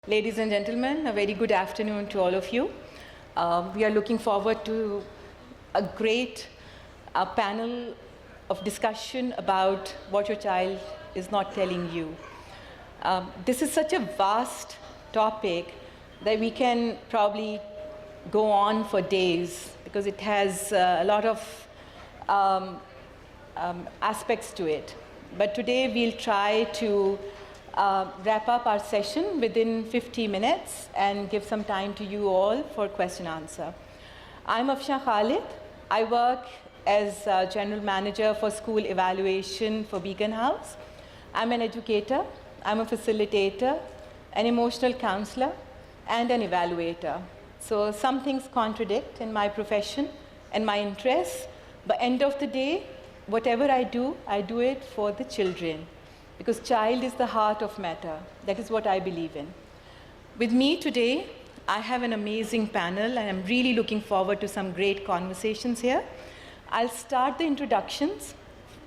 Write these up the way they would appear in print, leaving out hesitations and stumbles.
Ladies and gentlemen, a very good afternoon to all of you. We are looking forward to a great panel of discussion about what your child is not telling you. This is such a vast topic that we can probably go on for days because it has a lot of aspects to it. But today we'll try to wrap up our session within 50 minutes and give some time to you all for question answer. I'm Afshan Khalid. I work as General Manager for School Evaluation for Beacon House. I'm an educator, I'm a facilitator, an emotional counselor, and an evaluator. So some things contradict in my profession and my interests, but end of the day, whatever I do it for the children. Because child is the heart of matter. That is what I believe in. With me today, I have an amazing panel, and I'm really looking forward to some great conversations here. I'll start the introductions.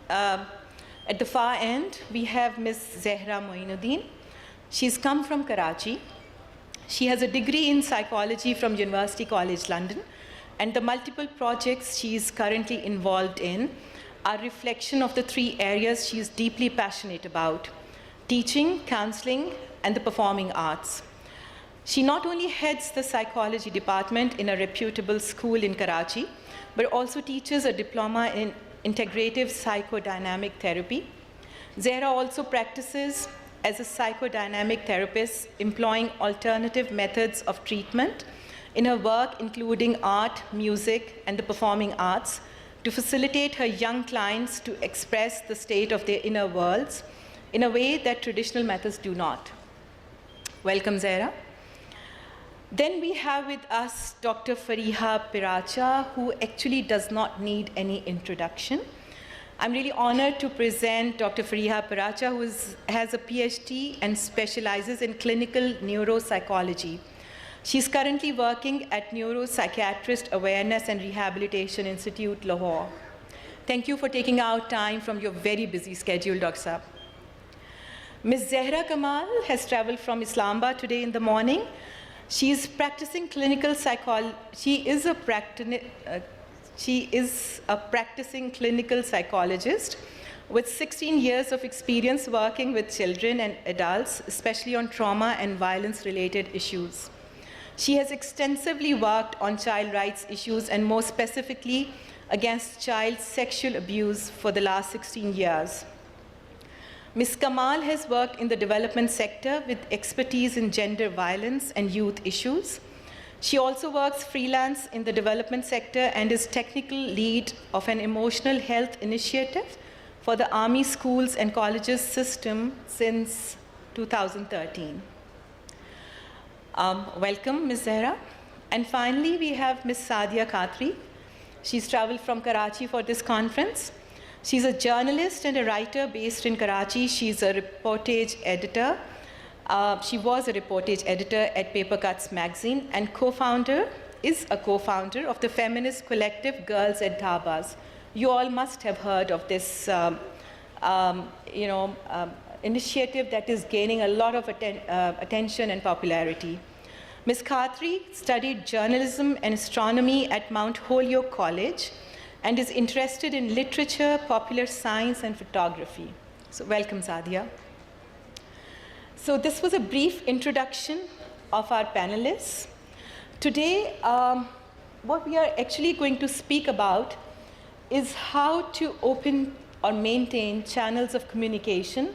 At the far end, we have Ms. Zehra Moinuddin. She's come from Karachi. She has a degree in psychology from University College London, and the multiple projects she is currently involved in are a reflection of the three areas she is deeply passionate about: teaching, counseling, and the performing arts. She not only heads the psychology department in a reputable school in Karachi, but also teaches a diploma in integrative psychodynamic therapy. Zehra also practices as a psychodynamic therapist, employing alternative methods of treatment in her work, including art, music, and the performing arts, to facilitate her young clients to express the state of their inner worlds in a way that traditional methods do not. Welcome, Zehra. Then we have with us Dr. Fariha Piracha, who actually does not need any introduction. I'm really honored to present Dr. Fariha Piracha, who has a PhD and specializes in clinical neuropsychology. She's currently working at Neuropsychiatrist Awareness and Rehabilitation Institute, Lahore. Thank you for taking out time from your very busy schedule, Dr. Saab. Ms. Zehra Kamal has traveled from Islamabad today in the morning. She is practicing clinical psychology. She is a practicing clinical psychologist with 16 years of experience working with children and adults, especially on trauma and violence-related issues. She has extensively worked on child rights issues and more specifically against child sexual abuse for the last 16 years. Ms. Kamal has worked in the development sector with expertise in gender violence and youth issues. She also works freelance in the development sector and is technical lead of an emotional health initiative for the Army schools and colleges system since 2013. Welcome, Ms. Zehra. And finally, we have Ms. Sadia Khatri. She's traveled from Karachi for this conference. She's a journalist and a writer based in Karachi. She's a reportage editor. She was a reportage editor at Paper Cuts magazine and is a co-founder of the feminist collective Girls at Dhabas. You all must have heard of this initiative that is gaining a lot of attention and popularity. Ms. Khatri studied journalism and astronomy at Mount Holyoke College and is interested in literature, popular science, and photography. So welcome, Sadia. So this was a brief introduction of our panelists. Today, what we are actually going to speak about is how to open or maintain channels of communication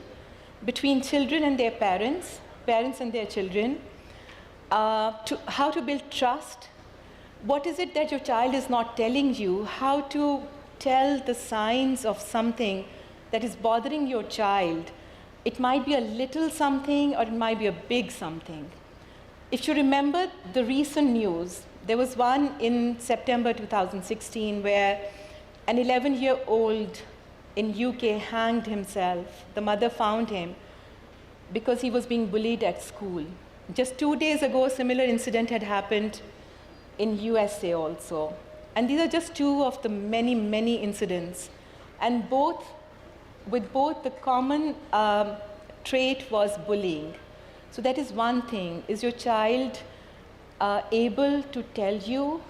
between children and their parents, parents and their children, how to build trust. What is it that your child is not telling you? How to tell the signs of something that is bothering your child. It might be a little something or it might be a big something. If you remember the recent news, there was one in September 2016 where an 11-year-old in UK hanged himself. The mother found him because he was being bullied at school. Just 2 days ago, a similar incident had happened in USA also. And these are just two of the many, many incidents. And with both the common trait was bullying. So that is one thing. Is your child able to tell you,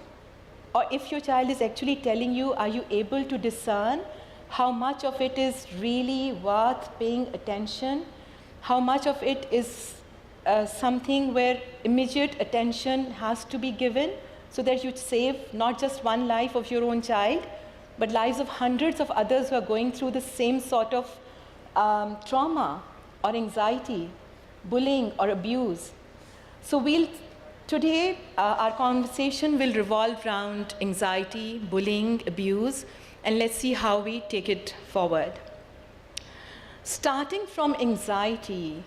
or if your child is actually telling you, are you able to discern how much of it is really worth paying attention? How much of it is something where immediate attention has to be given so that you save not just one life of your own child, but lives of hundreds of others who are going through the same sort of trauma or anxiety, bullying or abuse. So today our conversation will revolve around anxiety, bullying, abuse, and let's see how we take it forward. Starting from anxiety,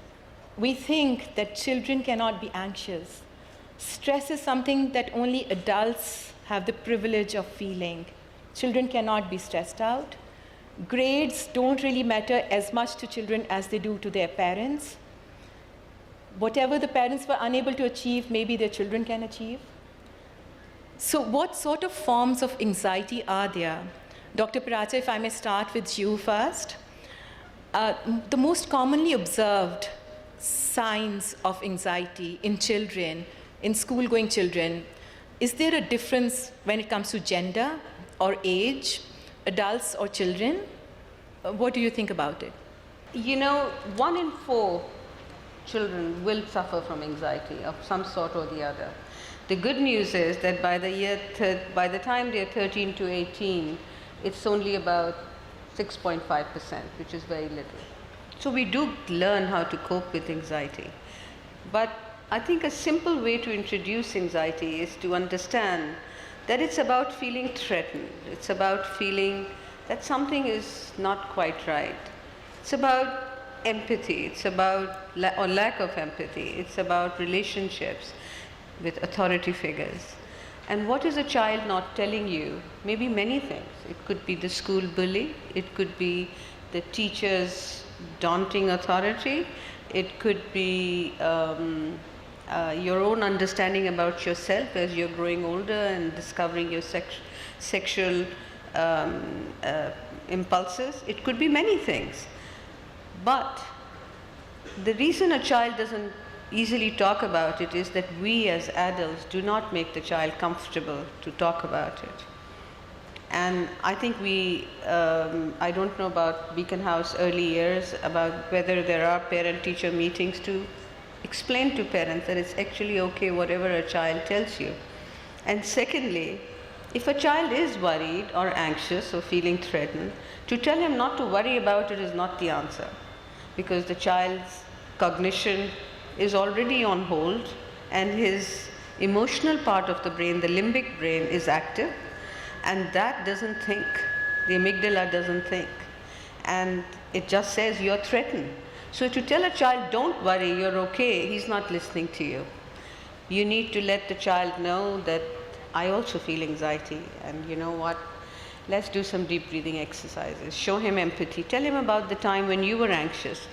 we think that children cannot be anxious. Stress is something that only adults have the privilege of feeling. Children cannot be stressed out. Grades don't really matter as much to children as they do to their parents. Whatever the parents were unable to achieve, maybe their children can achieve. So what sort of forms of anxiety are there? Dr. Paracha, if I may start with you first. The most commonly observed signs of anxiety in children, in school-going children, is there a difference when it comes to gender or age, adults or children? What do you think about it? 1 in 4 children will suffer from anxiety of some sort or the other. The good news is that by the time they're 13 to 18, it's only about 6.5%, which is very little. So we do learn how to cope with anxiety. But I think a simple way to introduce anxiety is to understand that it's about feeling threatened. It's about feeling that something is not quite right. It's about empathy. It's about or lack of empathy. It's about relationships with authority figures. And what is a child not telling you? Maybe many things. It could be the school bully. It could be the teacher's daunting authority. It could be your own understanding about yourself as you're growing older and discovering your sexual impulses. It could be many things. But the reason a child doesn't easily talk about it is that we as adults do not make the child comfortable to talk about it. And I think I don't know about Beacon House early years, about whether there are parent-teacher meetings to explain to parents that it's actually okay whatever a child tells you. And secondly, if a child is worried or anxious or feeling threatened, to tell him not to worry about it is not the answer, because the child's cognition is already on hold and his emotional part of the brain, the limbic brain, is active, and that doesn't think. The amygdala doesn't think, and it just says you're threatened. So to tell a child, don't worry, you're okay, he's not listening to you. You need to let the child know that I also feel anxiety, and you know what, let's do some deep breathing exercises. Show him empathy. Tell him about the time when you were anxious.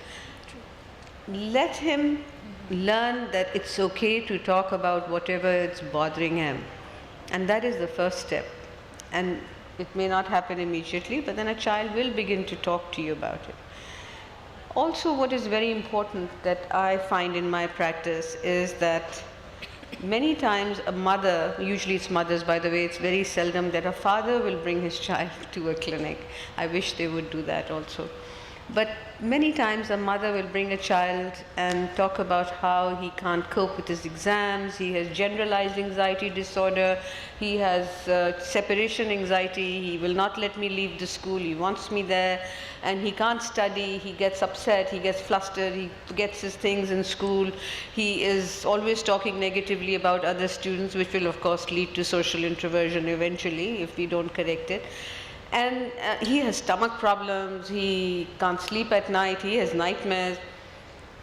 Let him learn that it's okay to talk about whatever is bothering him. And that is the first step. And it may not happen immediately, but then a child will begin to talk to you about it. Also, what is very important that I find in my practice is that many times a mother, usually it's mothers by the way, it's very seldom that a father will bring his child to a clinic. I wish they would do that also. But many times a mother will bring a child and talk about how he can't cope with his exams, he has generalized anxiety disorder, he has separation anxiety, he will not let me leave the school, he wants me there, and he can't study, he gets upset, he gets flustered, he forgets his things in school, he is always talking negatively about other students, which will of course lead to social introversion eventually if we don't correct it. And he has stomach problems, he can't sleep at night, he has nightmares.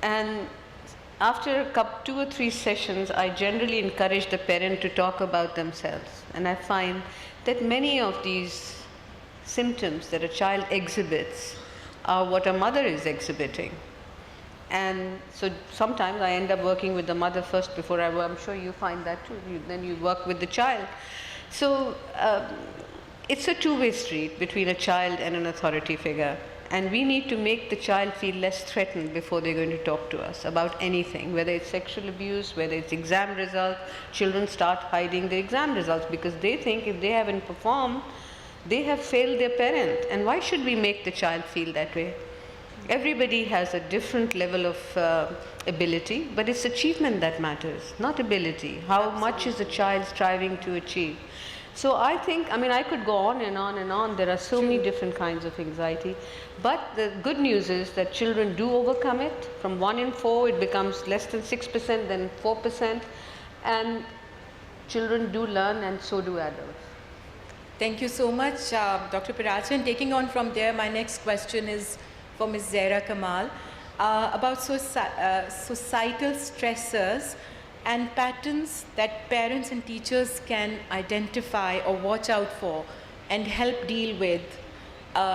And after 2 or 3 sessions, I generally encourage the parent to talk about themselves. And I find that many of these symptoms that a child exhibits are what a mother is exhibiting. And so sometimes I end up working with the mother first before I work. I'm sure you find that too. Then you work with the child. So it's a two-way street between a child and an authority figure. And we need to make the child feel less threatened before they're going to talk to us about anything, whether it's sexual abuse, whether it's exam results. Children start hiding their exam results because they think if they haven't performed, they have failed their parent. And why should we make the child feel that way? Everybody has a different level of ability, but it's achievement that matters, not ability. How much is the child striving to achieve? So I think, I mean, I could go on and on and on. There are so many different kinds of anxiety. But the good news is that children do overcome it. From 1 in 4, it becomes less than 6%, then 4%. And children do learn, and so do adults. Thank you so much, Dr. Piracha. And taking on from there, my next question is for Ms. Zaira Kamal about societal stressors and patterns that parents and teachers can identify or watch out for and help deal with.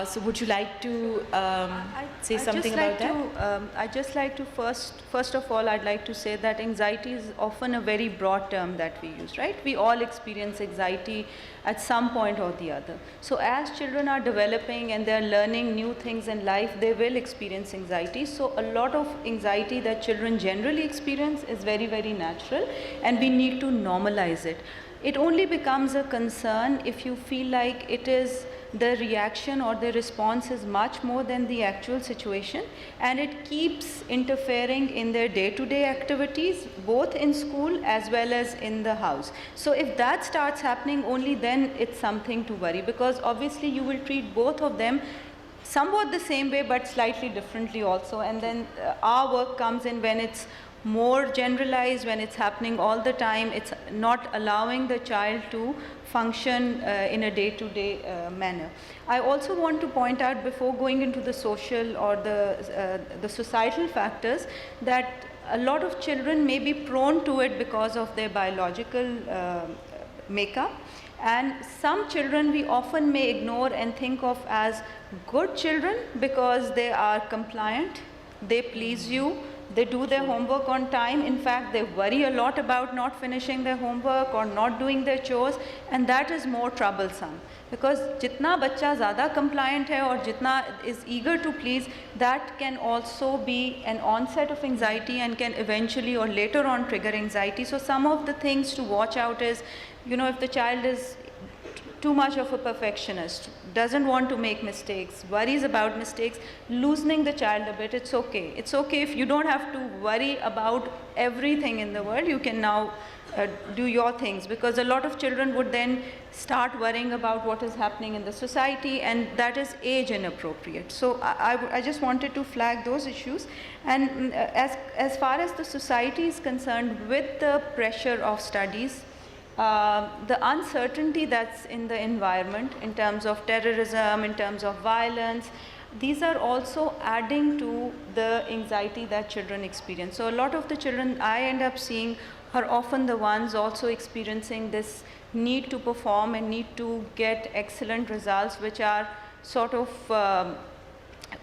So would you like to say something about that? I'd just like to first of all, I'd like to say that anxiety is often a very broad term that we use, right? We all experience anxiety at some point or the other. So as children are developing and they're learning new things in life, they will experience anxiety. So a lot of anxiety that children generally experience is very, very natural, and we need to normalize it. It only becomes a concern if you feel like it is the reaction or the response is much more than the actual situation, and it keeps interfering in their day-to-day activities, both in school as well as in the house. So if that starts happening, only then it's something to worry, because obviously you will treat both of them somewhat the same way but slightly differently also, and then our work comes in when it's more generalized, when it's happening all the time. It's not allowing the child to function in a day-to-day manner. I also want to point out, before going into the social or the societal factors, that a lot of children may be prone to it because of their biological makeup, and some children we often may ignore and think of as good children because they are compliant, they please you, they do their homework on time. In fact, they worry a lot about not finishing their homework or not doing their chores, and that is more troublesome, because jitna bachcha zyada compliant hai or jitna is eager to please, that can also be an onset of anxiety and can eventually or later on trigger anxiety. So some of the things to watch out is, if the child is too much of a perfectionist, doesn't want to make mistakes, worries about mistakes, loosening the child a bit, it's okay. It's okay if you don't have to worry about everything in the world. You can now do your things, because a lot of children would then start worrying about what is happening in the society, and that is age inappropriate. So I just wanted to flag those issues. And as far as the society is concerned, with the pressure of studies, the uncertainty that's in the environment in terms of terrorism, in terms of violence, these are also adding to the anxiety that children experience. So a lot of the children I end up seeing are often the ones also experiencing this need to perform and need to get excellent results, which are sort of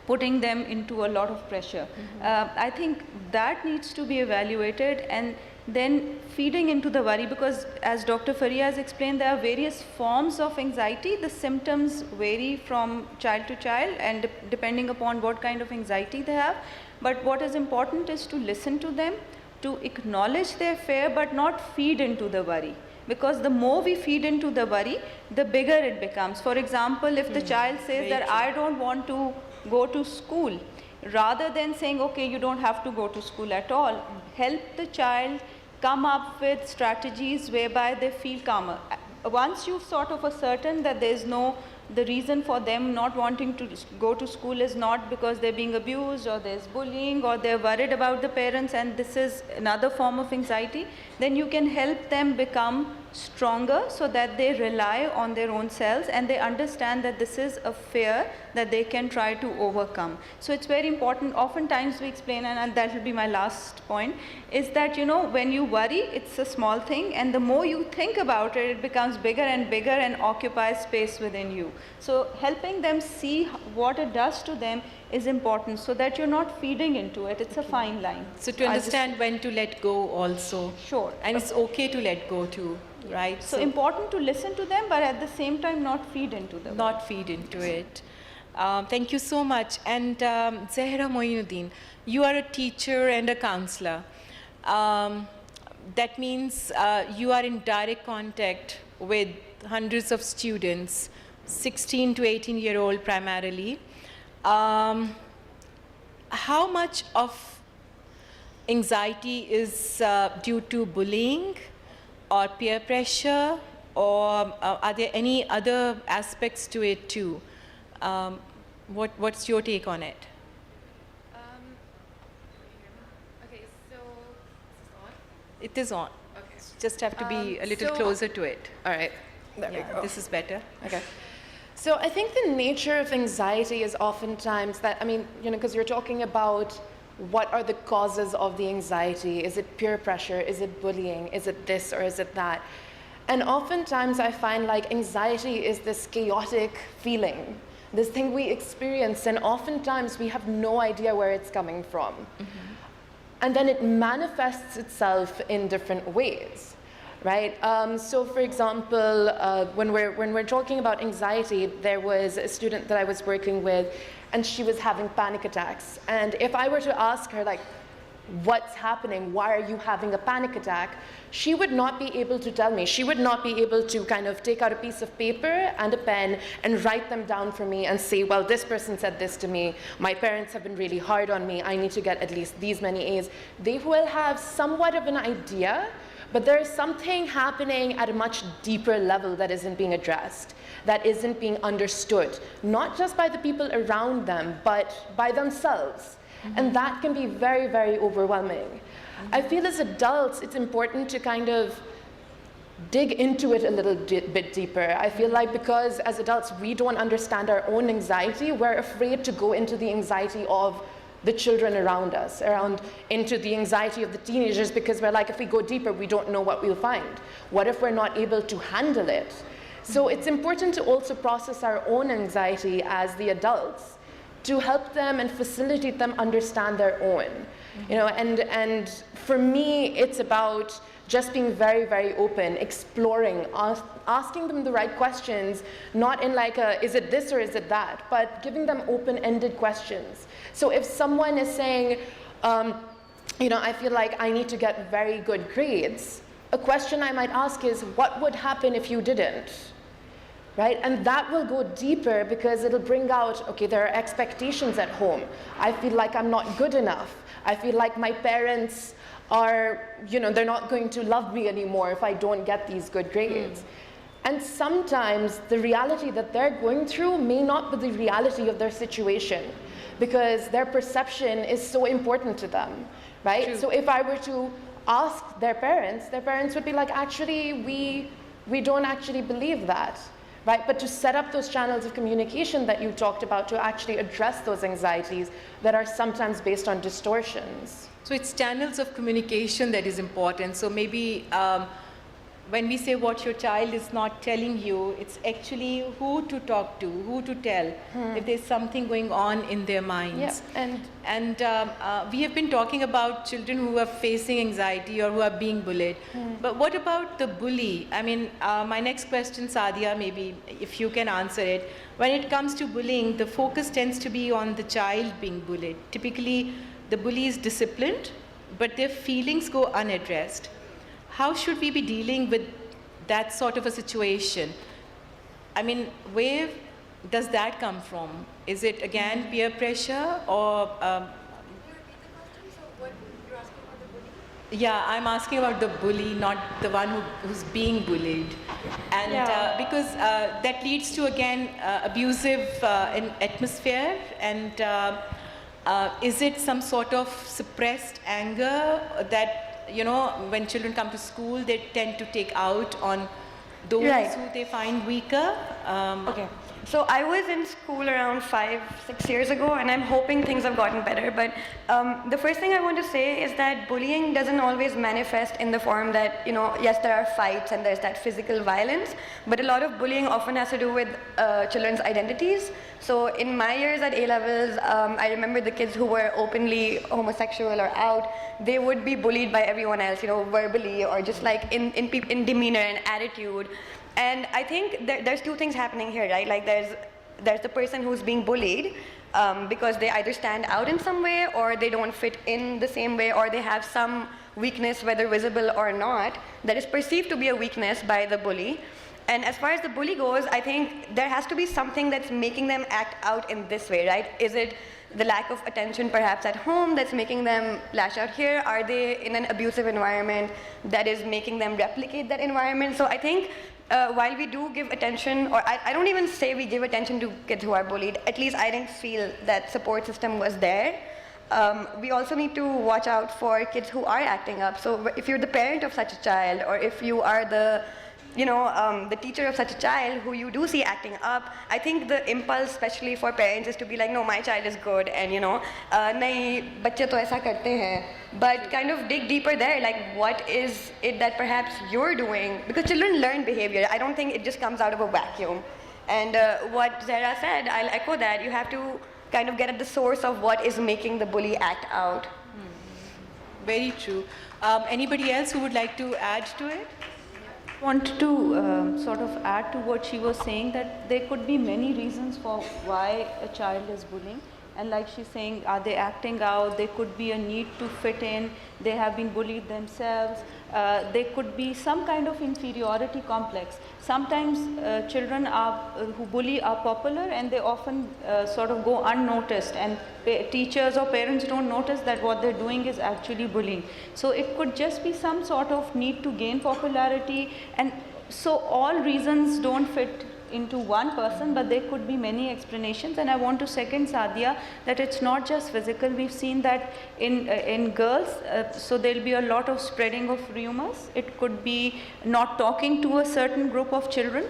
putting them into a lot of pressure. I think that needs to be evaluated, and then feeding into the worry, because as Dr. Faria has explained, there are various forms of anxiety. The symptoms vary from child to child and depending upon what kind of anxiety they have. But what is important is to listen to them, to acknowledge their fear but not feed into the worry. Because the more we feed into the worry, the bigger it becomes. For example, if the child says that I don't want to go to school, rather than saying, okay, you don't have to go to school at all, help the child come up with strategies whereby they feel calmer. Once you've sort of ascertained that there's the reason for them not wanting to go to school is not because they're being abused or there's bullying or they're worried about the parents and this is another form of anxiety, then you can help them become stronger so that they rely on their own selves and they understand that this is a fear that they can try to overcome. So it's very important. Oftentimes we explain, and that will be my last point, is that when you worry, it's a small thing, and the more you think about it, it becomes bigger and bigger and occupies space within you. So helping them see what it does to them is important, so that you're not feeding into it. It's a fine line. So to understand when to let go also. Sure. And it's okay to let go too, right? So important to listen to them, but at the same time not feed into them. Not feed into it. Thank you so much. And Zahra Moinuddin, you are a teacher and a counselor. That means you are in direct contact with hundreds of students, 16 to 18-year-old primarily. How much of anxiety is due to bullying or peer pressure, or are there any other aspects to it too? What's your take on it? Okay, so is this on? It is on. Okay. Just have to be a little So- closer to it. All right. There we Yeah, go. this is better. Okay. So I think the nature of anxiety is oftentimes that, I mean, because you're talking about what are the causes of the anxiety? Is it peer pressure? Is it bullying? Is it this or is it that? And oftentimes I find like anxiety is this chaotic feeling, this thing we experience, and oftentimes we have no idea where it's coming from. And then it manifests itself in different ways. Right. So, for example, when we're talking about anxiety, there was a student that I was working with, and she was having panic attacks. And if I were to ask her, like, what's happening? Why are you having a panic attack? She would not be able to tell me. She would not be able to kind of take out a piece of paper and a pen and write them down for me and say, well, this person said this to me. My parents have been really hard on me. I need to get at least these many A's. They will have somewhat of an idea, but there is something happening at a much deeper level that isn't being addressed, that isn't being understood, not just by the people around them, but by themselves. And that can be very, very overwhelming. I feel as adults, it's important to kind of dig into it a little bit deeper. I feel like because as adults, we don't understand our own anxiety, we're afraid to go into the anxiety of the children around us, into the anxiety of the teenagers, because we're like, if we go deeper, we don't know what we'll find. What if we're not able to handle it? So it's important to also process our own anxiety as the adults to help them and facilitate them understand their own. And for me, it's about just being very, very open, exploring, asking them the right questions, not in like a, is it this or is it that, but giving them open-ended questions. So if someone is saying, I feel like I need to get very good grades, a question I might ask is, what would happen if you didn't? Right? And that will go deeper because it'll bring out, okay, there are expectations at home. I feel like I'm not good enough. I feel like my parents are, they're not going to love me anymore if I don't get these good grades. And sometimes the reality that they're going through may not be the reality of their situation because their perception is so important to them, right? True. So if I were to ask their parents would be like, actually, we don't actually believe that. Right? But to set up those channels of communication that you talked about to actually address those anxieties that are sometimes based on distortions. So it's channels of communication that is important. So maybe when we say what your child is not telling you, it's actually who to talk to, who to tell, if there's something going on in their minds. Yeah, And we have been talking about children who are facing anxiety or who are being bullied. But what about the bully? I mean, my next question, Sadia, maybe if you can answer it. When it comes to bullying, the focus tends to be on the child being bullied. Typically, the bully is disciplined, but their feelings go unaddressed. How should we be dealing with that sort of a situation? I mean, where does that come from? Is it again peer pressure or? Yeah, I'm asking about the bully, not the one who's being bullied. And because that leads to, again, abusive atmosphere. And is it some sort of suppressed anger that, when children come to school, they tend to take out on those who they find weaker? Okay. So I was in school around 5-6 years ago, and I'm hoping things have gotten better. But the first thing I want to say is that bullying doesn't always manifest in the form that, yes, there are fights and there's that physical violence, but a lot of bullying often has to do with children's identities. So in my years at A-levels, I remember the kids who were openly homosexual or out, they would be bullied by everyone else, verbally or just like in demeanor and attitude. And I think there's two things happening here, right? Like there's there's the person who's being bullied because they either stand out in some way, or they don't fit in the same way, or they have some weakness, whether visible or not, that is perceived to be a weakness by the bully. And as far as the bully goes, I think there has to be something that's making them act out in this way, right? Is it the lack of attention perhaps at home that's making them lash out here? Are they in an abusive environment that is making them replicate that environment? So I think while we do give attention, or I don't even say we give attention to kids who are bullied, at least I didn't feel that support system was there. We also need to watch out for kids who are acting up. So if you're the parent of such a child, or if you are the the teacher of such a child who you do see acting up, I think the impulse, especially for parents, is to be like, no, my child is good, and nahi, bacche to aisa karte hain. But kind of dig deeper there, like what is it that perhaps you're doing? Because children learn behavior. I don't think it just comes out of a vacuum. And what Zahra said, I'll echo that. You have to kind of get at the source of what is making the bully act out. Very true. Anybody else who would like to add to it? Wanted to sort of add to what she was saying, that there could be many reasons for why a child is bullying. And like she's saying, are they acting out? There could be a need to fit in. They have been bullied themselves. There could be some kind of inferiority complex. Sometimes children who bully are popular, and they often sort of go unnoticed, and teachers or parents don't notice that what they're doing is actually bullying. So it could just be some sort of need to gain popularity, and so all reasons don't fit into one person, but there could be many explanations. And I want to second Sadia that it's not just physical. We've seen that in girls, so there'll be a lot of spreading of rumors. It could be not talking to a certain group of children,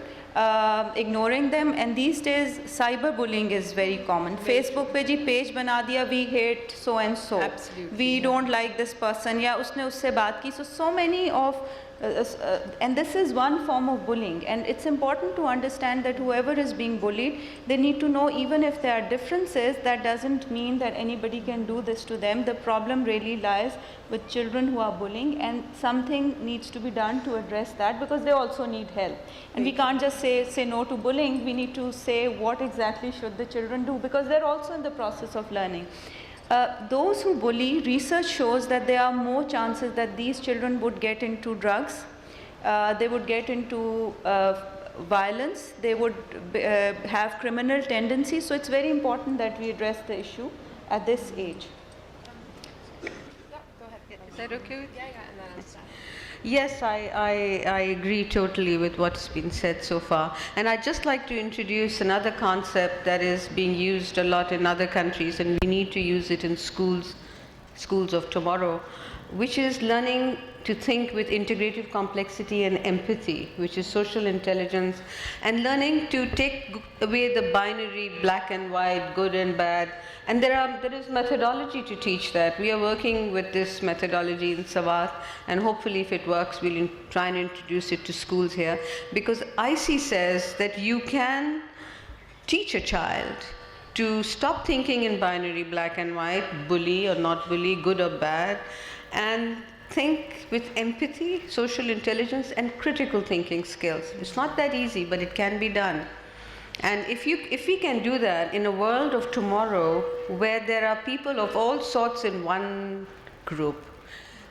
ignoring them, and these days cyberbullying is very common. Facebook pe ji page bana diya, we hate so and so. Absolutely. We don't like this person, ya usne usse baat ki. So many of and this is one form of bullying, and it's important to understand that whoever is being bullied, they need to know, even if there are differences, that doesn't mean that anybody can do this to them. The problem really lies with children who are bullying, and something needs to be done to address that, because they also need help. And we can't just say no to bullying. We need to say what exactly should the children do, because they're also in the process of learning. Those who bully, research shows that there are more chances that these children would get into drugs, they would get into violence, they would have criminal tendencies. So it's very important that we address the issue at this age. Yeah, go ahead. Is that okay with you? Yeah, and then I'll start. Yes, I agree totally with what's been said so far. And I'd just like to introduce another concept that is being used a lot in other countries, and we need to use it in schools of tomorrow, which is learning to think with integrative complexity and empathy, which is social intelligence, and learning to take away the binary black and white, good and bad. And there is methodology to teach that. We are working with this methodology in Sawat, and hopefully if it works, we'll try and introduce it to schools here. Because IC says that you can teach a child to stop thinking in binary black and white, bully or not bully, good or bad, and think with empathy, social intelligence, and critical thinking skills. It's not that easy, but it can be done. And if we can do that in a world of tomorrow where there are people of all sorts in one group,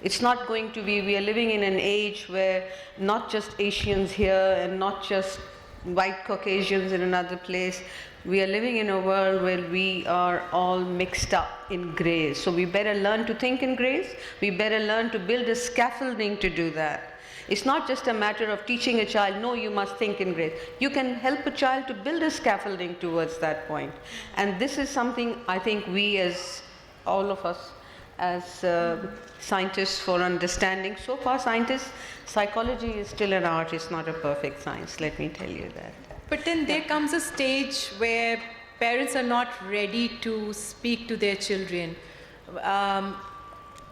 it's not going to be, we are living in an age where not just Asians here and not just white Caucasians in another place. We are living in a world where we are all mixed up in grays. So we better learn to think in grays. We better learn to build a scaffolding to do that. It's not just a matter of teaching a child, no, you must think in grays. You can help a child to build a scaffolding towards that point. And this is something I think we, as all of us, as scientists, for understanding. So far, psychology is still an art. It's not a perfect science, let me tell you that. But then there comes a stage where parents are not ready to speak to their children,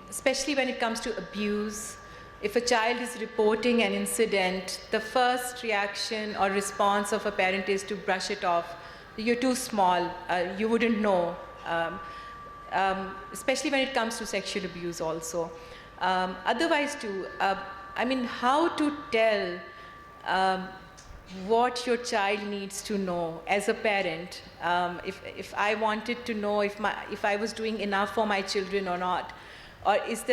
especially when it comes to abuse. If a child is reporting an incident, the first reaction or response of a parent is to brush it off. You're too small, you wouldn't know. Especially when it comes to sexual abuse also. Otherwise too, I mean, how to tell what your child needs to know as a parent. If I wanted to know if I was doing enough for my children or not, or if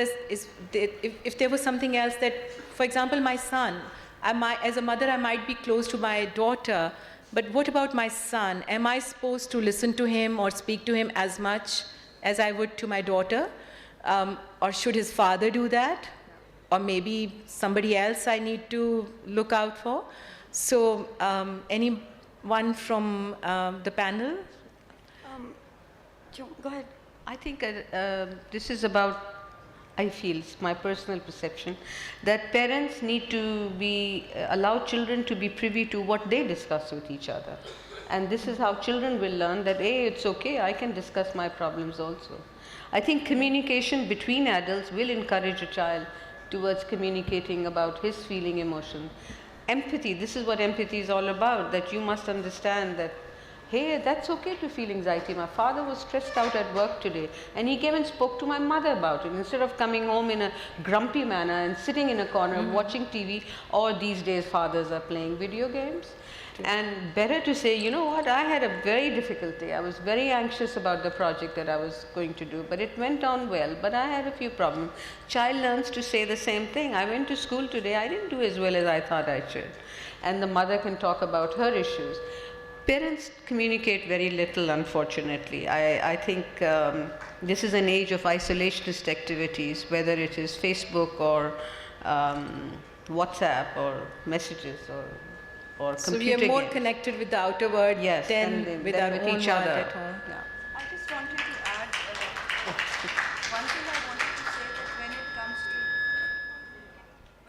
there was something else that, for example, my son, as a mother, I might be close to my daughter, but what about my son? Am I supposed to listen to him or speak to him as much as I would to my daughter? Or should his father do that? Or maybe somebody else I need to look out for? So, anyone from the panel? Go ahead. I think this is about, I feel, it's my personal perception, that parents need to allow children to be privy to what they discuss with each other. And this is how children will learn that, hey, it's okay, I can discuss my problems also. I think communication between adults will encourage a child towards communicating about his feeling, emotion. Empathy, this is what empathy is all about, that you must understand that, hey, that's okay to feel anxiety. My father was stressed out at work today, and he came and spoke to my mother about it. Instead of coming home in a grumpy manner and sitting in a corner watching TV, or these days fathers are playing video games. And better to say, you know what, I had a very difficult day. I was very anxious about the project that I was going to do, but it went on well, but I had a few problems. Child learns to say the same thing. I went to school today, I didn't do as well as I thought I should. And the mother can talk about her issues. Parents communicate very little, unfortunately. I think this is an age of isolationist activities, whether it is Facebook or WhatsApp or messages or So computer we are more games. connected with the outer world than with our own each world other. at home. Yeah. I just wanted to add one thing I wanted to say that when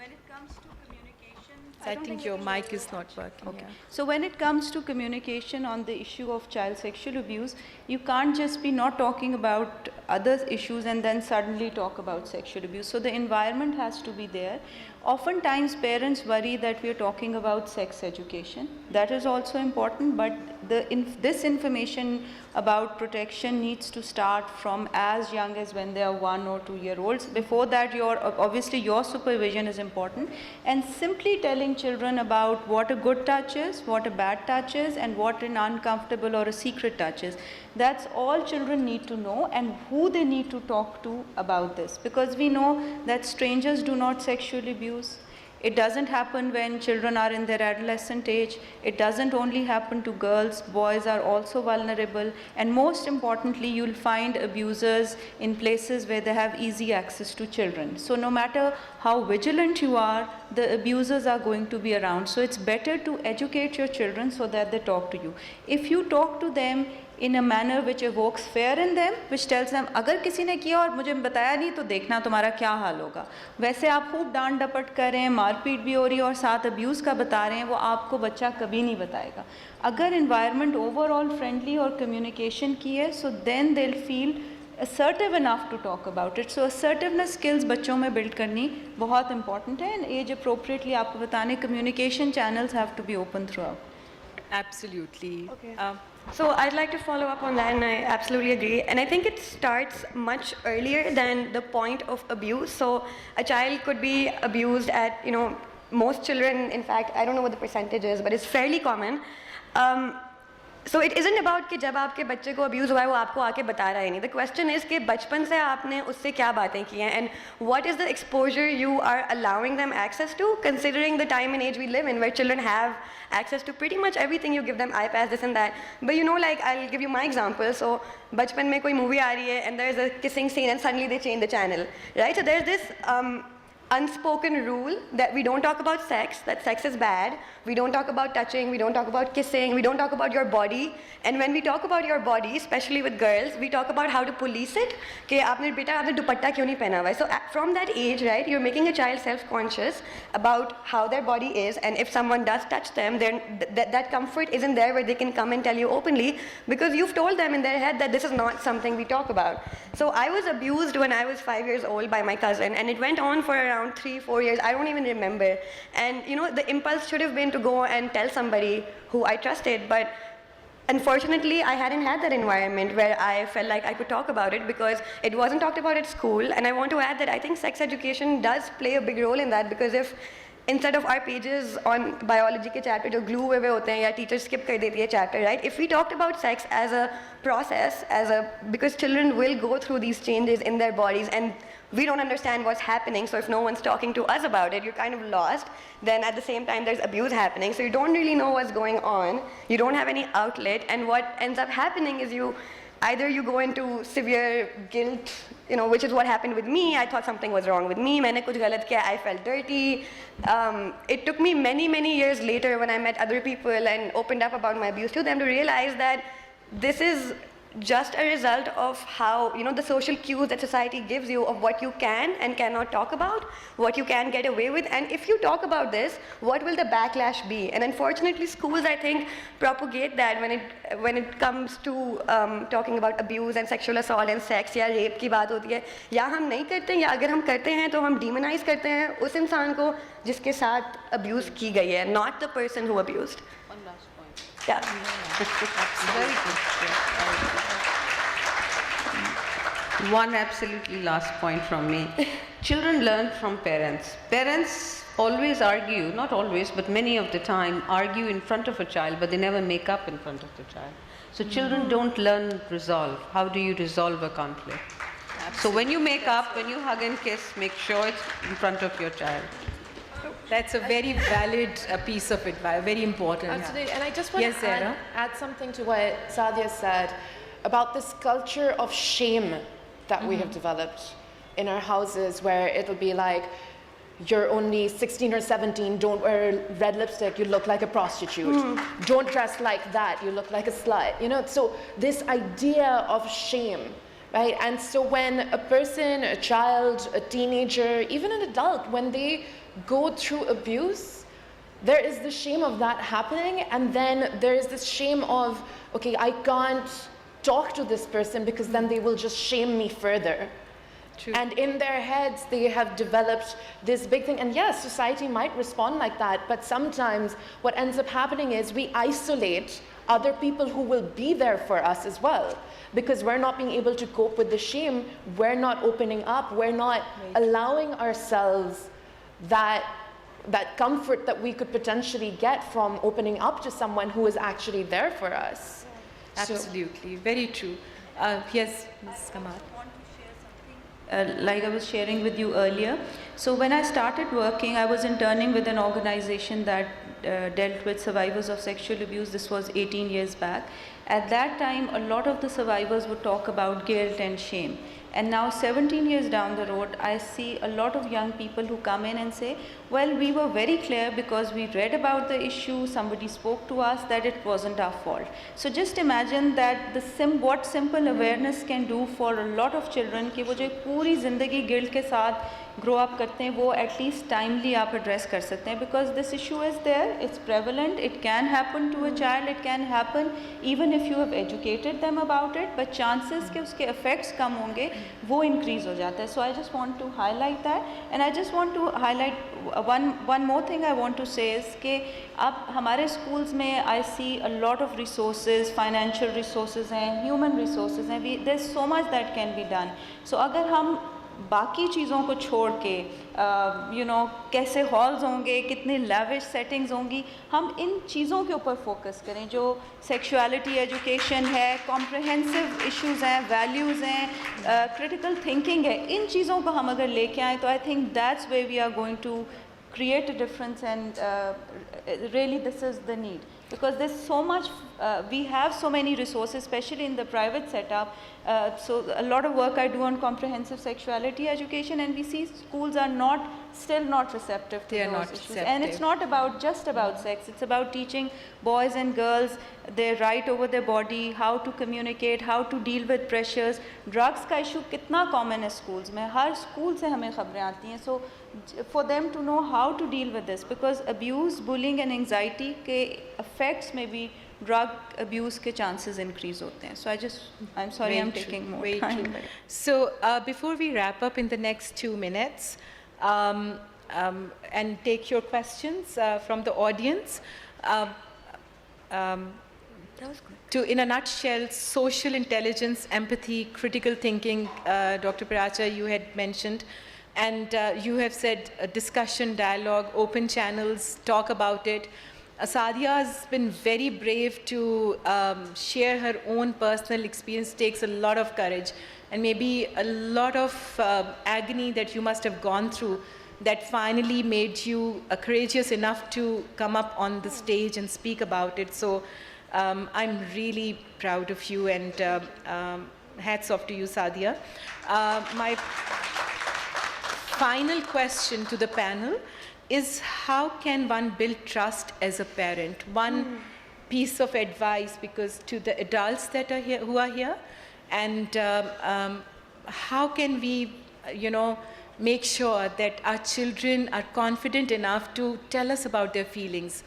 it comes to communication, I think your mic is not working. okay. Yeah. So when it comes to communication on the issue of child sexual abuse, you can't just be not talking about other issues and then suddenly talk about sexual abuse. So the environment has to be there. Oftentimes parents worry that we are talking about sex education. That is also important, but this information about protection needs to start from as young as when they are 1 or 2 year olds. Before that, obviously your supervision is important, and simply telling children about what a good touch is, what a bad touch is, and what an uncomfortable or a secret touch is. That's all children need to know, and who they need to talk to about this, because we know that strangers do not sexually abuse. It doesn't happen when children are in their adolescent age. It doesn't only happen to girls. Boys are also vulnerable. And most importantly, you'll find abusers in places where they have easy access to children. So no matter how vigilant you are, the abusers are going to be around. So it's better to educate your children so that they talk to you. If you talk to them in a manner which evokes fear in them, which tells them, अगर किसी ने किया और मुझे बताया नहीं तो देखना तुम्हारा क्या हाल होगा, वैसे आप खूब डांट डपट कर रहे हैं, मारपीट भी हो रही है और साथ अब्यूज़ का बता रहे हैं, वो आपको बच्चा कभी नहीं बताएगा. अगर environment overall friendly और communication की है, so then they'll feel assertive enough to talk about it. So assertiveness skills बच्चों में build करनी बहुत important है, and age appropriately आपको बताने communication channels have to be open throughout. Absolutely. Okay. So I'd like to follow up on that, and I absolutely agree. And I think it starts much earlier than the point of abuse. So a child could be abused at, most children, in fact, I don't know what the percentage is, but it's fairly common. So it isn't about कि जब आपके बच्चे को abuse हुआ है वो आपको आके बता रहा है नहीं. The question is कि बचपन से आपने उससे क्या बातें की हैं, and what is the exposure you are allowing them access to, considering the time and age we live in, where children have access to pretty much everything. You give them iPads, this and that. But I'll give you my example. So बचपन में कोई movie आ रही है and there's a kissing scene and suddenly they change the channel, right? So there's this unspoken rule that we don't talk about sex, that sex is bad. We don't talk about touching, we don't talk about kissing, we don't talk about your body. And when we talk about your body, especially with girls, we talk about how to police it. कि आपने बेटा आपने दुपट्टा क्यों नहीं पहना हुआ है? So from that age, right, you're making a child self-conscious about how their body is, and if someone does touch them, then that comfort isn't there where they can come and tell you openly, because you've told them in their head that this is not something we talk about. So I was abused when I was 5 years old by my cousin, and it went on for around 3-4 years. I don't even remember. And the impulse should have been to go and tell somebody who I trusted, but unfortunately I hadn't had that environment where I felt like I could talk about it, because it wasn't talked about at school. And I want to add that I think sex education does play a big role in that, because if instead of our pages on biology के chapter जो glue हुए होते हैं या teacher skip कर देती है chapter, right? If we talked about sex as a process, because children will go through these changes in their bodies and we don't understand what's happening, so if no one's talking to us about it, you're kind of lost. Then at the same time, there's abuse happening, so you don't really know what's going on. You don't have any outlet, and what ends up happening is either you go into severe guilt, which is what happened with me. I thought something was wrong with me. मैंने कुछ गलत किया. I felt dirty. It took me many, many years later when I met other people and opened up about my abuse to them to realize that this is just a result of how, the social cues that society gives you of what you can and cannot talk about, what you can get away with, and if you talk about this, what will the backlash be? And unfortunately, schools, I think, propagate that when it comes to talking about abuse and sexual assault and sex या rape की बात होती है, या हम नहीं करते हैं या अगर हम करते हैं तो हम demonize करते हैं उस इंसान को जिसके साथ abuse की गई है, not the person who abused. One last point. Yeah. Very good. One absolutely last point from me. Children learn from parents. Parents always argue, not always, but many of the time, argue in front of a child, but they never make up in front of the child. So children don't learn resolve. How do you resolve a conflict? So when you make up, when you hug and kiss, make sure it's in front of your child. That's a very valid piece of advice, very important. Absolutely, and I just want Yes, to add something to what Sadia said about this culture of shame that we have developed in our houses, where it'll be like, you're only 16 or 17, don't wear red lipstick, you look like a prostitute. Don't dress like that, you look like a slut. So this idea of shame, right? And so when a person, a child, a teenager, even an adult, when they go through abuse, there is the shame of that happening, and then there is this shame of, okay, I can't talk to this person because then they will just shame me further. True. And in their heads, they have developed this big thing. And yes, society might respond like that, but sometimes what ends up happening is we isolate other people who will be there for us as well. Because we're not being able to cope with the shame, we're not opening up, we're not allowing ourselves that comfort that we could potentially get from opening up to someone who is actually there for us. Absolutely, very true. Yes, Ms. Kamal. Like I was sharing with you earlier. So when I started working, I was interning with an organization that dealt with survivors of sexual abuse. This was 18 years back. At that time, a lot of the survivors would talk about guilt and shame. And now 17 years down the road, I see a lot of young people who come in and say, well, we were very clear because we read about the issue, somebody spoke to us that it wasn't our fault. So just imagine that what simple awareness can do for a lot of children कि वो जो पूरी ज़िंदगी guilt के साथ grow up करते हैं वो at least timely आप address कर सकते हैं, because this issue is there, it's prevalent, it can happen to a child, it can happen even if you have educated them about it, but chances कि उसके effects कम होंगे वो increase हो जाता है. So I just want to highlight that, and I just want to highlight one more thing I want to say is कि अब हमारे schools में I see a lot of resources, financial resources हैं, human resources हैं, there's so much that can be done. So अगर हम बाकी चीज़ों को छोड़ के कैसे हॉल्स होंगे, कितने lavish settings होंगी, हम इन चीज़ों के ऊपर फोकस करें जो sexuality education है, comprehensive issues हैं, values हैं, critical thinking है, इन चीज़ों को हम अगर लेके आएँ तो I think that's where we are going to create a difference, and really this is the need, because there's so much, we have so many resources, especially in the private setup. So a lot of work I do on comprehensive sexuality education, and we see schools are still not receptive to those issues. And it's not just about sex, it's about teaching boys and girls their right over their body, how to communicate, how to deal with pressures. Drugs का issue कितना common है schools में, हर school से हमें खबरें आती हैं. So for them to know how to deal with this, because abuse, bullying and anxiety के effects में भी drug abuse के chances increase होते हैं. So I'm sorry, I'm taking more time. So before we wrap up in the next 2 minutes and take your questions from the audience, That was good. in a nutshell, social intelligence, empathy, critical thinking, Dr. Paracha, you had mentioned, And you have said discussion, dialogue, open channels, talk about it. Sadia has been very brave to share her own personal experience. Takes a lot of courage and maybe a lot of agony that you must have gone through that finally made you courageous enough to come up on the stage and speak about it. So I'm really proud of you, and hats off to you, Sadia. My final question to the panel is, how can one build trust as a parent? One piece of advice, because to the adults that are here, who are here, and how can we, make sure that our children are confident enough to tell us about their feelings,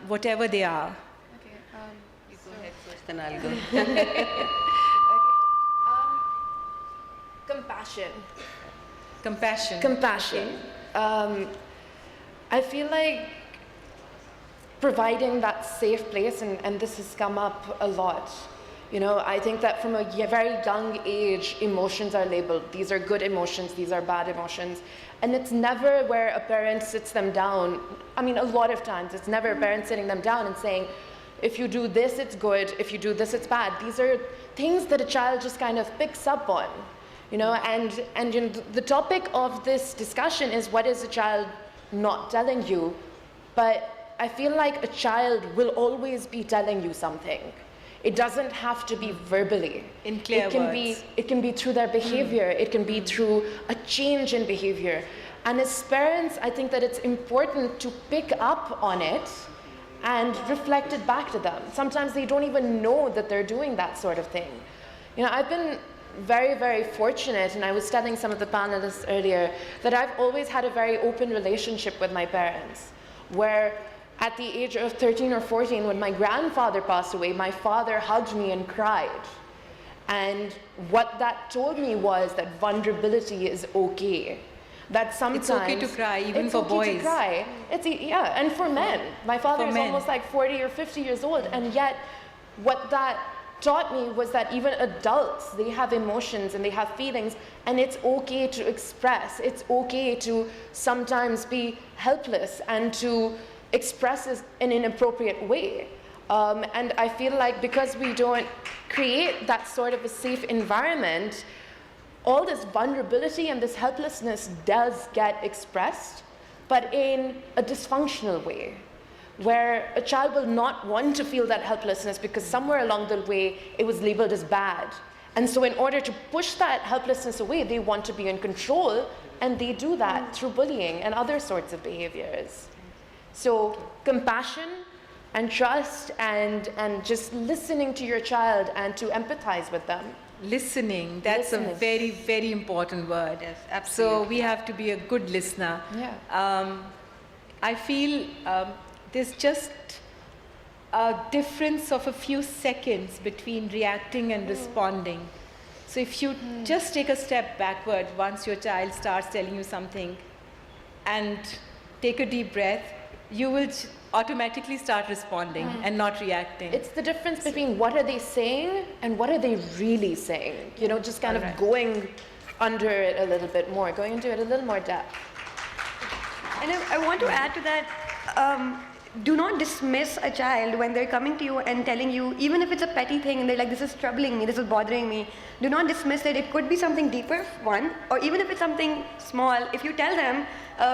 whatever they are? You go ahead first, then I'll go. Compassion. Compassion. Compassion. I feel like providing that safe place, and this has come up a lot. I think that from a very young age, emotions are labeled. These are good emotions, these are bad emotions. And it's never where a parent sits them down. I mean, a lot of times, it's never a parent sitting them down and saying, if you do this, it's good. If you do this, it's bad. These are things that a child just kind of picks up on. And the topic of this discussion is, what is a child not telling you? But I feel like a child will always be telling you something. It doesn't have to be verbally. In clear words. It can be through their behavior. It can be through a change in behavior. And as parents, I think that it's important to pick up on it and reflect it back to them. Sometimes they don't even know that they're doing that sort of thing. I've been very, very fortunate, and I was telling some of the panelists earlier, that I've always had a very open relationship with my parents, where at the age of 13 or 14, when my grandfather passed away, my father hugged me and cried. And what that told me was that vulnerability is okay. That sometimes it's okay to cry, even for boys. It's okay to cry. And for men. My father is almost like 40 or 50 years old, and yet what that taught me was that even adults, they have emotions and they have feelings, and it's okay to express. It's okay to sometimes be helpless and to express it in an appropriate way. And I feel like because we don't create that sort of a safe environment, all this vulnerability and this helplessness does get expressed, but in a dysfunctional way, where a child will not want to feel that helplessness because somewhere along the way it was labeled as bad. And so in order to push that helplessness away, they want to be in control, and they do that through bullying and other sorts of behaviors. So compassion and trust and just listening to your child and to empathize with them. Listening, that's a very, very important word. Yes, absolutely. So we have to be a good listener. Yeah. I feel there's just a difference of a few seconds between reacting and responding. So if you just take a step backward once your child starts telling you something and take a deep breath, you will automatically start responding and not reacting. It's the difference between what are they saying and what are they really saying. Just kind of going under it a little bit more, going into it a little more depth. And I want to add to that, do not dismiss a child when they're coming to you and telling you, even if it's a petty thing and they're like, this is troubling me, this is bothering me, do not dismiss it. It could be something deeper, one, or even if it's something small, if you tell them,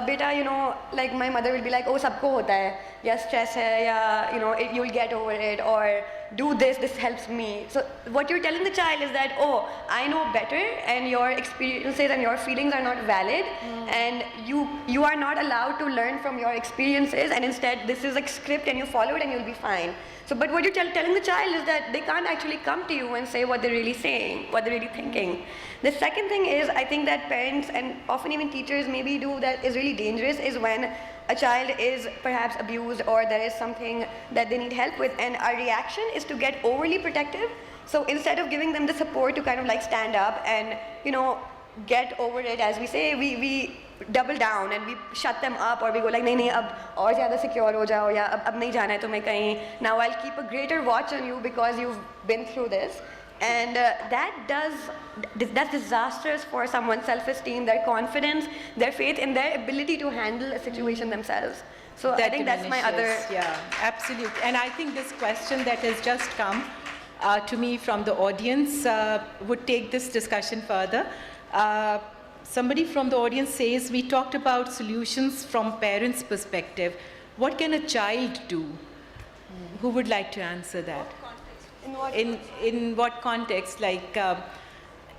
beta, like my mother will be like, oh, sabko hota hai, ya stress hai, ya, you'll get over it, or do this helps me. So what you're telling the child is that, oh, I know better, and your experiences and your feelings are not valid, and you are not allowed to learn from your experiences, and instead this is a script and you follow it and you'll be fine. So, but what you're telling the child is that they can't actually come to you and say what they're really saying, what they're really thinking. The second thing is, I think that parents and often even teachers maybe do that is really dangerous, is when a child is perhaps abused or there is something that they need help with, and our reaction is to get overly protective. So instead of giving them the support to kind of like stand up and, get over it, as we say, we double down and we shut them up, or we go like, nahi, ab aur zyada secure ho jao, ya ab nahi jana hai tumhe kahin, now I'll keep a greater watch on you because you've been through this. And that's disastrous for someone's self-esteem, their confidence, their faith in their ability to handle a situation themselves. So I think that's my other... Yeah, absolutely. And I think this question that has just come to me from the audience would take this discussion further. Somebody from the audience says, we talked about solutions from parents' perspective. What can a child do? Who would like to answer that? In what context? Like,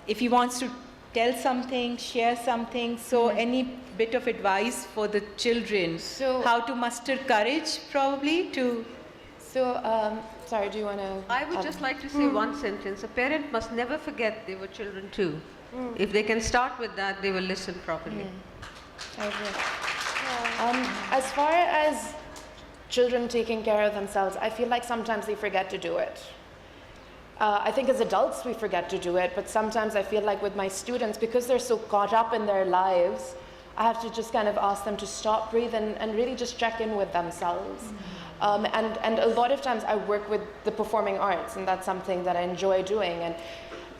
if he wants to tell something, share something, so any bit of advice for the children, how to muster courage, probably, to... Sorry, do you want to... I would just like to say one sentence. A parent must never forget they were children too. If they can start with that, they will listen properly. I agree. As far as children taking care of themselves, I feel like sometimes they forget to do it. I think as adults we forget to do it, but sometimes I feel like with my students, because they're so caught up in their lives, I have to just kind of ask them to stop, breathe, and really just check in with themselves. And a lot of times I work with the performing arts, and that's something that I enjoy doing.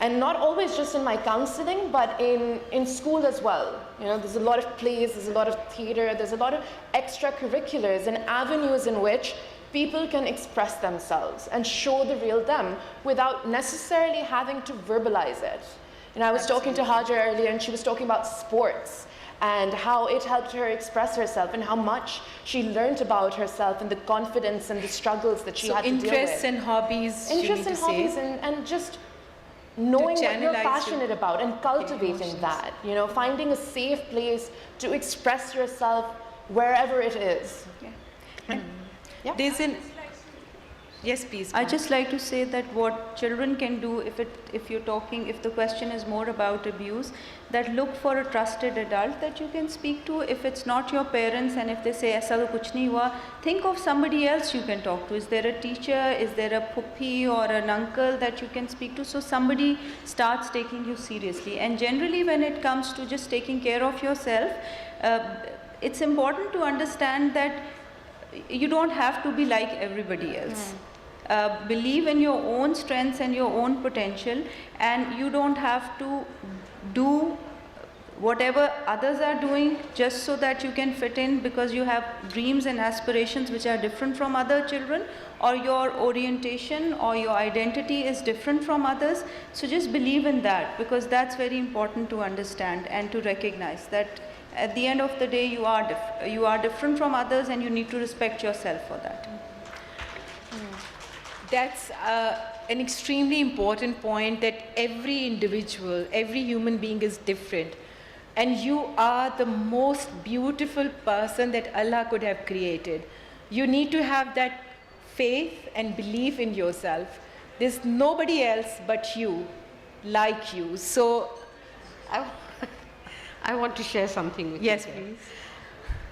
And not always just in my counseling, but in school as well. You know, there's a lot of plays, there's a lot of theater, there's a lot of extracurriculars and avenues in which people can express themselves and show the real them without necessarily having to verbalize it. And I was talking to Hajar earlier, and she was talking about sports and how it helped her express herself and how much she learned about herself and the confidence and the struggles that she had to deal with. Interests and hobbies, Interests and hobbies, and just knowing what you're passionate about and cultivating that, you know, finding a safe place to express yourself wherever it is. Yeah. Yes, please. I just like to say that what children can do, if the question is more about abuse, that look for a trusted adult that you can speak to. If it's not your parents, and if they say aisa to kuch nahi hua, think of somebody else you can talk to. Is there a teacher? Is there a puppy or an uncle that you can speak to? So somebody starts taking you seriously. And generally, when it comes to just taking care of yourself, it's important to understand that you don't have to be like everybody else. Believe in your own strengths and your own potential, and you don't have to do whatever others are doing just so that you can fit in, because you have dreams and aspirations which are different from other children, or your orientation or your identity is different from others. So just believe in that, because that's very important to understand and to recognize that at the end of the day you are different from others, and you need to respect yourself for that. That's an extremely important point, that every individual, every human being is different. And you are the most beautiful person that Allah could have created. You need to have that faith and belief in yourself. There's nobody else but you, like you. So, I want to share something with you. Yes, please.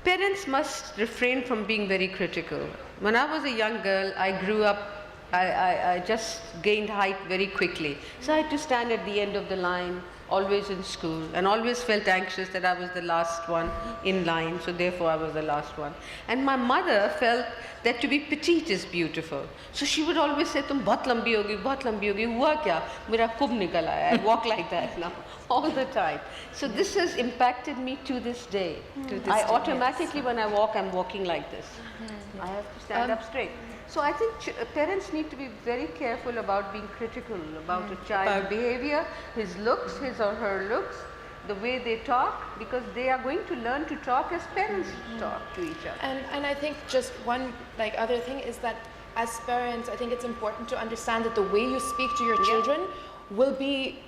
Parents must refrain from being very critical. When I was a young girl, I grew up, I just gained height very quickly. So I had to stand at the end of the line, always in school, and always felt anxious that I was the last one in line, so therefore I was the last one. And my mother felt that to be petite is beautiful. So she would always say, "Tum bahut lambi hogi, hua kya? Mera kub nikal aaya." I walk like that now, all the time. So this has impacted me to this day. I automatically, when I walk, I'm walking like this. I have to stand up straight. So I think parents need to be very careful about being critical about a child's behavior, his looks, his or her looks, the way they talk, because they are going to learn to talk as parents talk to each other. And I think just one other thing is that as parents, I think it's important to understand that the way you speak to your children will be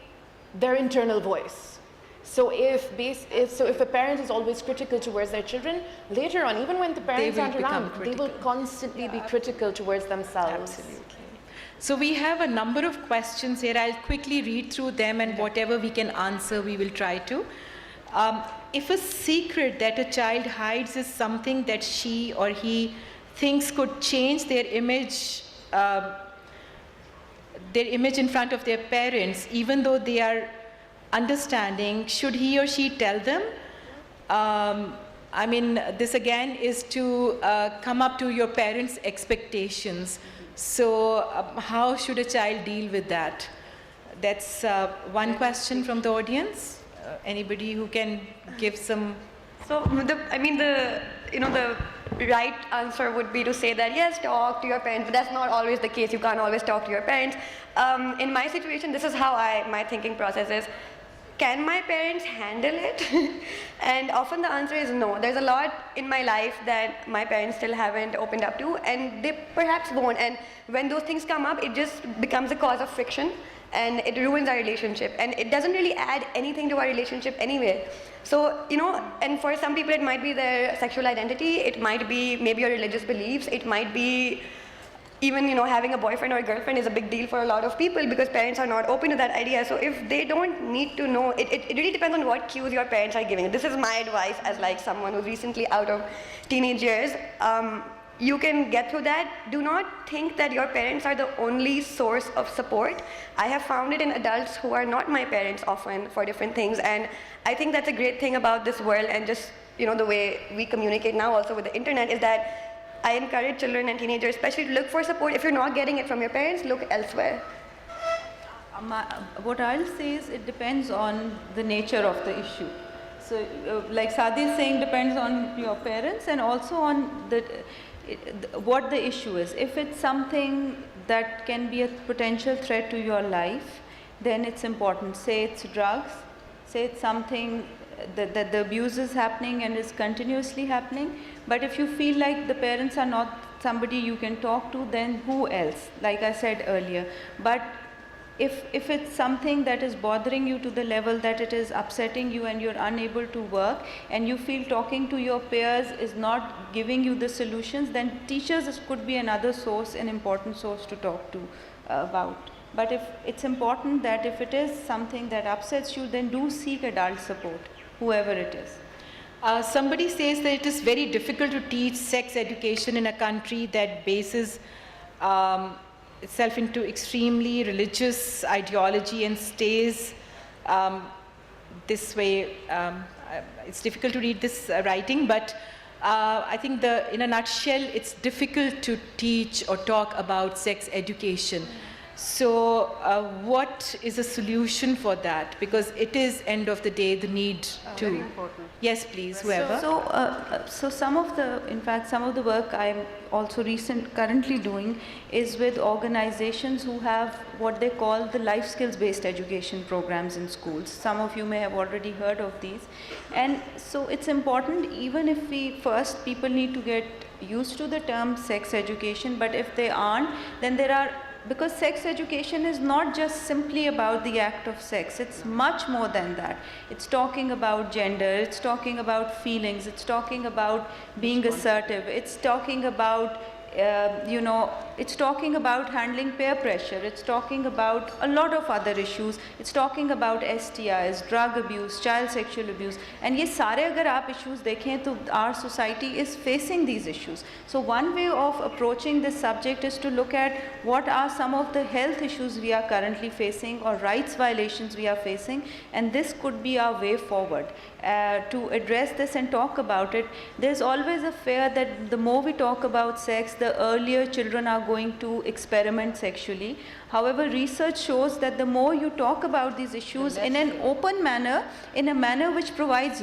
their internal voice. So if a parent is always critical towards their children, later on, even when the parents aren't around, they will constantly be critical towards themselves. Absolutely. So we have a number of questions here. I'll quickly read through them, and whatever we can answer, we will try to. If a secret that a child hides is something that she or he thinks could change their image in front of their parents, even though they are understanding, should he or she tell them? I mean, this again is to come up to your parents' expectations. So how should a child deal with that? that's one question from the audience. Anybody who can give some. So, the right answer would be to say that yes, talk to your parents, but that's not always the case. You can't always talk to your parents. In my situation, this is how my thinking process is. Can my parents handle it? And often the answer is no. There's a lot in my life that my parents still haven't opened up to, and they perhaps won't. And when those things come up, it just becomes a cause of friction, and it ruins our relationship. And it doesn't really add anything to our relationship anyway. So, and for some people it might be their sexual identity, it might be maybe your religious beliefs, it might be even, having a boyfriend or a girlfriend is a big deal for a lot of people because parents are not open to that idea. So if they don't need to know, it really depends on what cues your parents are giving. This is my advice as like someone who's recently out of teenage years. You can get through that. Do not think that your parents are the only source of support. I have found it in adults who are not my parents often for different things. And I think that's a great thing about this world and just, the way we communicate now also with the internet is that I encourage children and teenagers especially to look for support. If you're not getting it from your parents, look elsewhere. What I'll say is it depends on the nature of the issue. So like Sadi is saying, depends on your parents and also on what the issue is. If it's something that can be a potential threat to your life, then it's important. Say it's drugs, say it's something that the abuse is happening and is continuously happening. But if you feel like the parents are not somebody you can talk to, then who else? Like I said earlier. But if it's something that is bothering you to the level that it is upsetting you and you're unable to work and you feel talking to your peers is not giving you the solutions, then teachers could be another source, an important source to talk to about. But if it's important that if it is something that upsets you, then do seek adult support, whoever it is. Somebody says that it is very difficult to teach sex education in a country that bases itself into extremely religious ideology and stays this way. It's difficult to read this writing, but I think in a nutshell, it's difficult to teach or talk about sex education. So what is a solution for that? Because it is, end of the day, the need to... Very important. Yes, please, whoever. So some of the work I'm also currently doing is with organizations who have what they call the life skills based education programs in schools. Some of you may have already heard of these. And so it's important, even if people need to get used to the term sex education, but if they aren't, then because sex education is not just simply about the act of sex, it's much more than that. It's talking about gender, it's talking about feelings, it's talking about being assertive, it's talking about it's talking about handling peer pressure, it's talking about a lot of other issues, it's talking about STIs, drug abuse, child sexual abuse, and ye sare agar aap issues dekhein to our society is facing these issues. So one way of approaching this subject is to look at what are some of the health issues we are currently facing or rights violations we are facing, and this could be our way forward. To address this and talk about it. There's always a fear that the more we talk about sex, the earlier children are going to experiment sexually. However, research shows that the more you talk about these issues in an open manner, in a manner which provides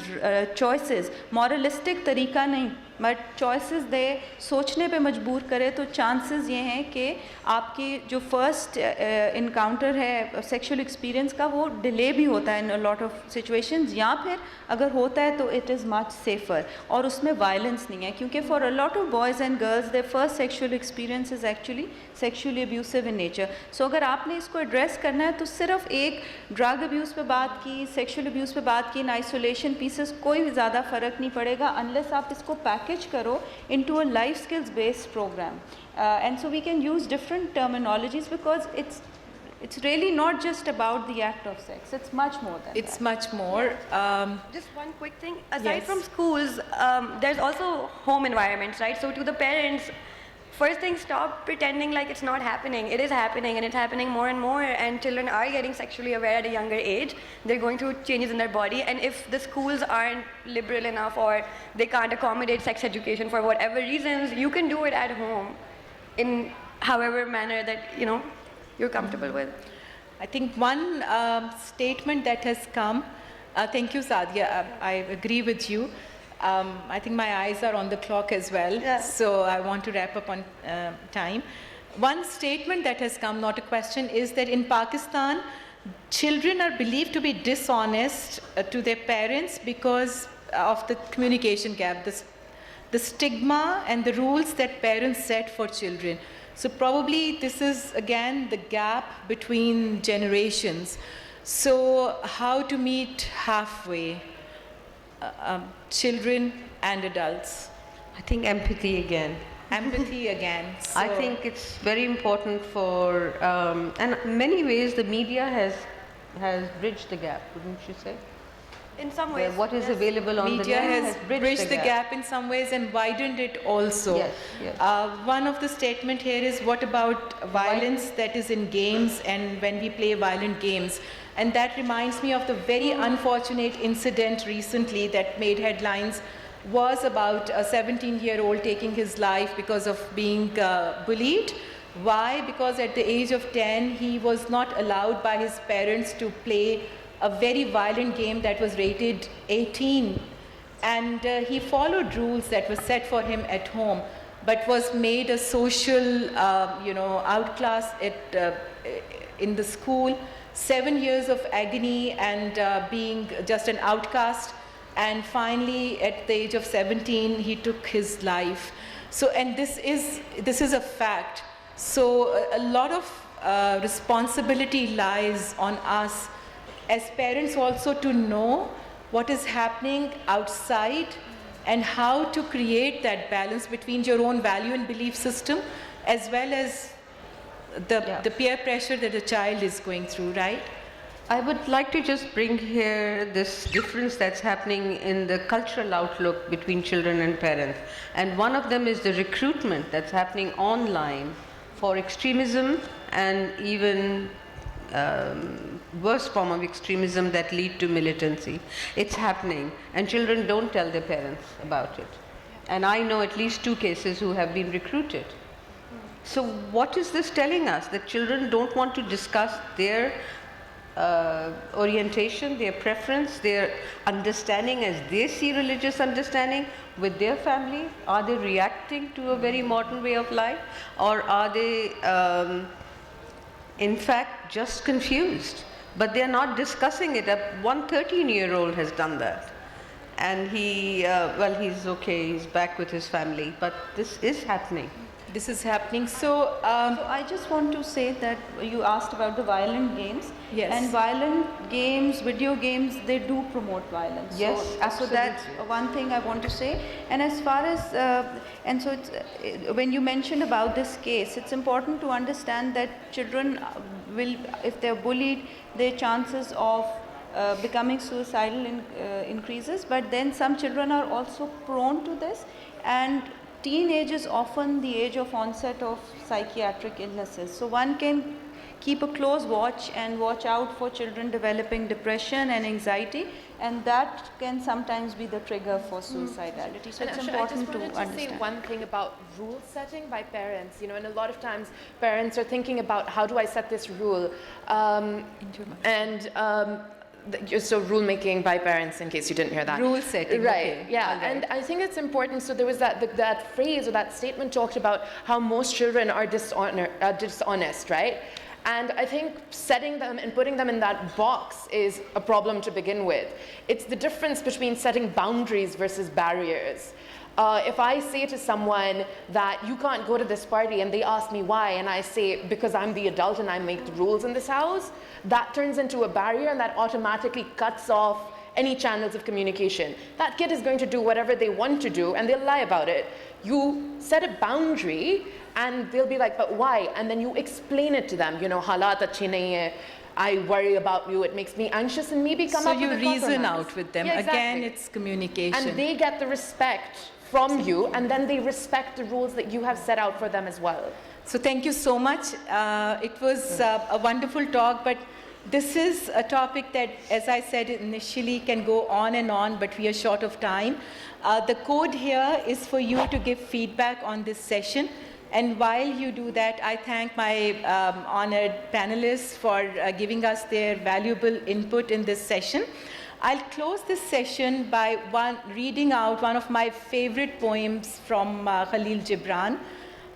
choices, moralistic तरीका नहीं, but choices दे सोचने पे मजबूर करे, तो chances ये हैं कि आपकी जो first encounter है sexual experience का वो delay भी होता है in a lot of situations, या फिर अगर होता है तो it is much safer और उसमें violence नहीं है, क्योंकि for a lot of boys and girls their first sexual experience is actually sexually abusive in nature. So अगर आपने इसको address करना है तो सिर्फ एक drug abuse पे बात की, sexual abuse पे बात की, in isolation pieces कोई ज़्यादा फ़र्क नहीं पड़ेगा unless आप इसको package करो into a life skills based program. And so we can use different terminologies because it's really not just about the act of sex. It's much more than It's that. much more. Just one quick thing. Aside Yes. from schools, there's also home environments, right? So to the parents, first thing, stop pretending like it's not happening. It is happening, and it's happening more and more, and children are getting sexually aware at a younger age. They're going through changes in their body, and if the schools aren't liberal enough or they can't accommodate sex education for whatever reasons, you can do it at home in however manner that, you're comfortable with. I think one statement that has come, thank you, Sadia, I agree with you. I think my eyes are on the clock as well, Yeah. so I want to wrap up on time. One statement that has come, not a question, is that in Pakistan, children are believed to be dishonest to their parents because of the communication gap, the stigma and the rules that parents set for children. So probably this is again the gap between generations. So how to meet halfway, children and adults? I think empathy again. Empathy again. I So- think it's very important for, and in many ways the media has bridged the gap, wouldn't you say? In some Where ways. what is yes. available on Media the net has bridged bridged the gap in some ways and widened it also. Yes, yes. One of the statement here is, what about violence that is in games and when we play violent games? And that reminds me of the very unfortunate incident recently that made headlines, was about a 17-year-old taking his life because of being bullied. Why? Because at the age of 10, he was not allowed by his parents to play a very violent game that was rated 18. And he followed rules that were set for him at home, but was made a social, outclass in the school. 7 years of agony and being just an outcast. And finally, at the age of 17, he took his life. So, and this is a fact. So a lot of responsibility lies on us as parents also to know what is happening outside and how to create that balance between your own value and belief system as well as the peer pressure that a child is going through, right? I would like to just bring here this difference that's happening in the cultural outlook between children and parents. And one of them is the recruitment that's happening online for extremism and even worse form of extremism that lead to militancy. It's happening, and children don't tell their parents about it. And I know at least 2 cases who have been recruited. So what is this telling us? That children don't want to discuss their orientation, their preference, their understanding as they see religious understanding with their family? Are they reacting to a very modern way of life? Or are they in fact just confused? But they are not discussing it. One 13-year-old has done that. And he's okay, he's back with his family. But this is happening. This is happening. So, So I just want to say that you asked about the violent games. Yes. And violent games, video games, they do promote violence. Yes, So that's one thing I want to say. And as far as, and so it's, when you mentioned about this case, it's important to understand that children will, if they're bullied, their chances of becoming suicidal increases. But then some children are also prone to this. And teenage is often the age of onset of psychiatric illnesses. So one can keep a close watch and watch out for children developing depression and anxiety, and that can sometimes be the trigger for suicidality. So And it's Asha, important to I just wanted to understand. say one thing about rule setting by parents. And a lot of times parents are thinking about, how do I set this rule? So rule making by parents, in case you didn't hear that. Rule setting, Right, okay. yeah. All right. And I think it's important. So there was that phrase or that statement talked about how most children are dishonest, right? And I think setting them and putting them in that box is a problem to begin with. It's the difference between setting boundaries versus barriers. If I say to someone that you can't go to this party and they ask me why, and I say because I'm the adult and I make the rules in this house, that turns into a barrier and that automatically cuts off any channels of communication. That kid is going to do whatever they want to do and they'll lie about it. You set a boundary and they'll be like, but why? And then you explain it to them, halat achhe nahi hai, I worry about you, it makes me anxious, and maybe come so up you with a reason compromise. out with them. Yeah, exactly. Again, it's communication. And they get the respect from you, and then they respect the rules that you have set out for them as well. So thank you so much. It was a wonderful talk, but this is a topic that, as I said initially, can go on and on, but we are short of time. The code here is for you to give feedback on this session. And while you do that, I thank my honored panelists for giving us their valuable input in this session. I'll close this session by reading out one of my favorite poems from Khalil Gibran.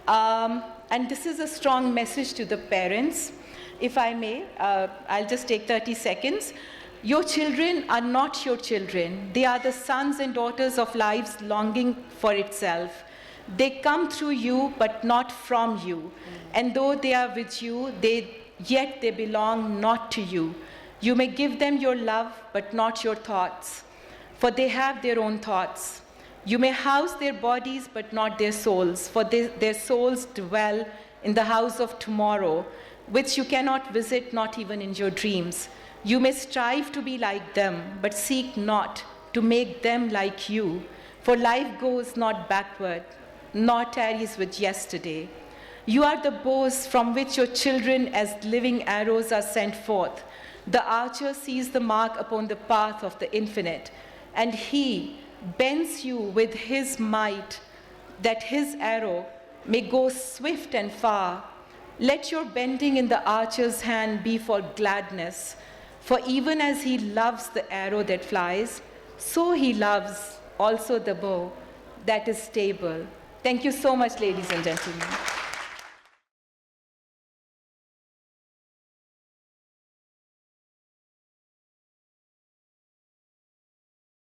And this is a strong message to the parents. If I may, I'll just take 30 seconds. Your children are not your children. They are the sons and daughters of life's longing for itself. They come through you, but not from you. And though they are with you, yet they belong not to you. You may give them your love, but not your thoughts, for they have their own thoughts. You may house their bodies, but not their souls, for their souls dwell in the house of tomorrow, which you cannot visit, not even in your dreams. You may strive to be like them, but seek not to make them like you, for life goes not backward, nor tarries with yesterday. You are the bows from which your children as living arrows are sent forth. The archer sees the mark upon the path of the infinite, and he bends you with his might, that his arrow may go swift and far. Let your bending in the archer's hand be for gladness, for even as he loves the arrow that flies, so he loves also the bow that is stable. Thank you so much, ladies and gentlemen.